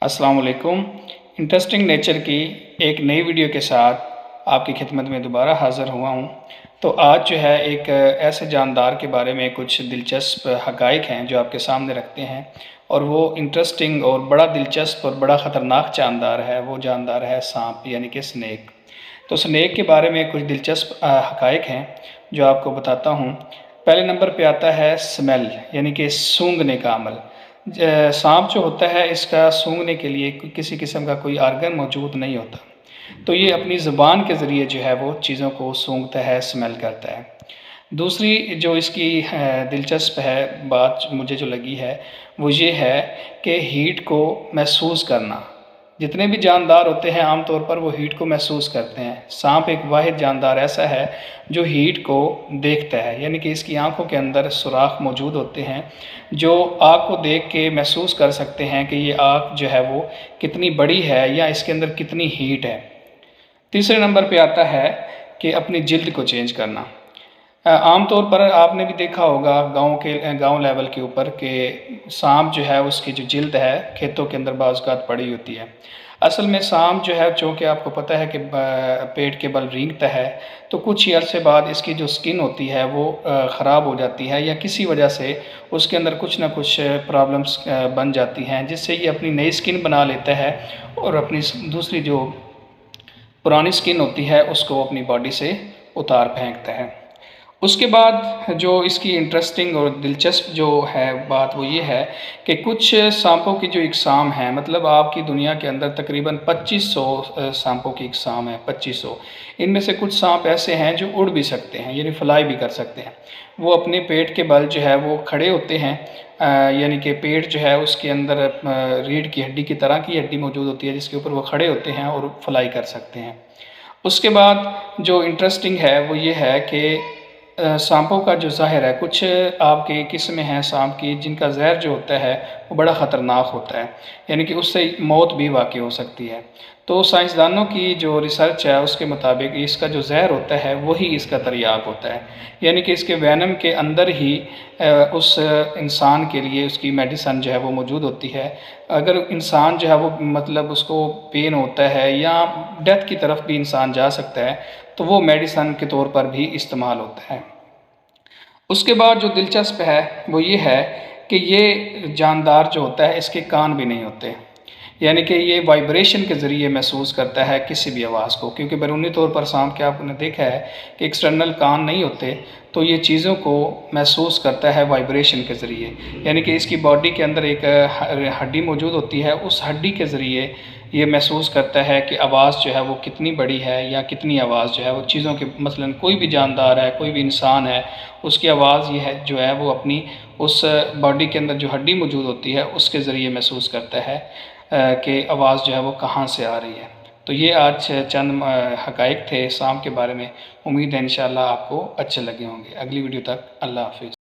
अस्सलाम वालेकुम। Interesting nature की एक नई वीडियो के साथ आपकी खिदमत में दोबारा हाज़िर हुआ हूँ। तो आज जो है एक ऐसे जानदार के बारे में कुछ दिलचस्प हक़ाइक़ हैं जो आपके सामने रखते हैं, और वो इंटरेस्टिंग और बड़ा दिलचस्प और बड़ा ख़तरनाक जानदार है। वो जानदार है सांप यानी कि स्नेक। तो स्नेक के बारे में कुछ दिलचस्प हक़ाइक़ हैं जो आपको बताता हूँ। पहले नंबर पे आता है स्मेल यानी कि सूंघने का अमल। सांप जो होता है इसका सूंघने के लिए किसी किस्म का कोई आर्गन मौजूद नहीं होता, तो ये अपनी ज़ुबान के ज़रिए जो है वो चीज़ों को सूंघता है, स्मेल करता है। दूसरी जो इसकी दिलचस्प है बात मुझे जो लगी है वो ये है कि हीट को महसूस करना। जितने भी जानदार होते हैं आम तौर पर वो हीट को महसूस करते हैं। सांप एक वाहिद जानदार ऐसा है जो हीट को देखता है, यानी कि इसकी आंखों के अंदर सुराख मौजूद होते हैं जो आग को देख के महसूस कर सकते हैं कि ये आग जो है वो कितनी बड़ी है या इसके अंदर कितनी हीट है। तीसरे नंबर पे आता है कि अपनी जिल्द को चेंज करना। आम तौर पर आपने भी देखा होगा गांव लेवल के ऊपर कि सांप जो है उसकी जो जिल्द है खेतों के अंदर बाज़ औक़ात पड़ी होती है। असल में सांप जो है, चूँकि आपको पता है कि पेट के बल रेंगता है, तो कुछ ही अरसे बाद इसकी जो स्किन होती है वो ख़राब हो जाती है या किसी वजह से उसके अंदर कुछ ना कुछ प्रॉब्लम्स बन जाती हैं, जिससे ये अपनी नई स्किन बना लेता है और अपनी दूसरी जो पुरानी स्किन होती है उसको अपनी बॉडी से उतार फेंकता है। उसके बाद जो इसकी इंटरेस्टिंग और दिलचस्प जो है बात वो ये है कि कुछ सांपों की जो इकसाम है, मतलब आपकी दुनिया के अंदर तकरीबन 2500 सांपों की इकसाम है, 2500। इनमें से कुछ सांप ऐसे हैं जो उड़ भी सकते हैं, यानी फ्लाई भी कर सकते हैं। वो अपने पेट के बल जो है वो खड़े होते हैं, यानी कि पेट जो है उसके अंदर रीढ़ की हड्डी की तरह की हड्डी मौजूद होती है जिसके ऊपर वो खड़े होते हैं और फ्लाई कर सकते हैं। उसके बाद जो इंटरेस्टिंग है वो ये है कि सांपों का जो ज़हर है, कुछ आपके किस्में हैं सांप की जिनका ज़हर जो होता है वो बड़ा ख़तरनाक होता है, यानी कि उससे मौत भी वाक़ई हो सकती है। तो साइंसदानों की जो रिसर्च है उसके मुताबिक इसका जो ज़हर होता है वही इसका तरियाक होता है, यानी कि इसके वैनम के अंदर ही उस इंसान के लिए उसकी मेडिसन जो है वो मौजूद होती है। अगर इंसान जो है वो मतलब उसको पेन होता है या डेथ की तरफ भी इंसान जा सकता है, तो वो मेडिसन के तौर पर भी इस्तेमाल होता है। उसके बाद जो दिलचस्प है वो ये है कि ये जानदार जो होता है इसके कान भी नहीं होते, यानी कि ये वाइब्रेशन के ज़रिए महसूस करता है किसी भी आवाज़ को, क्योंकि बैरूनी तौर पर सांप के आपने देखा है कि एक्सटर्नल कान नहीं होते, तो ये चीज़ों को महसूस करता है वाइब्रेशन के ज़रिए। यानी कि इसकी बॉडी के अंदर एक हड्डी मौजूद होती है, उस हड्डी के ज़रिए ये महसूस करता है कि आवाज़ जो है वो कितनी बड़ी है या कितनी आवाज़ जो है वो चीज़ों के, मसलन कोई भी जानदार है, कोई भी इंसान है, उसकी आवाज़ ये है जो है वो अपनी उस बॉडी के अंदर जो हड्डी मौजूद होती है उसके ज़रिए महसूस करता है कि आवाज़ जो है वो कहाँ से आ रही है। तो ये आज चंद हक़ाइक़ थे सांप के बारे में। उम्मीद है इंशाअल्लाह आपको अच्छे लगे होंगे। अगली वीडियो तक अल्लाह हाफ़िज़।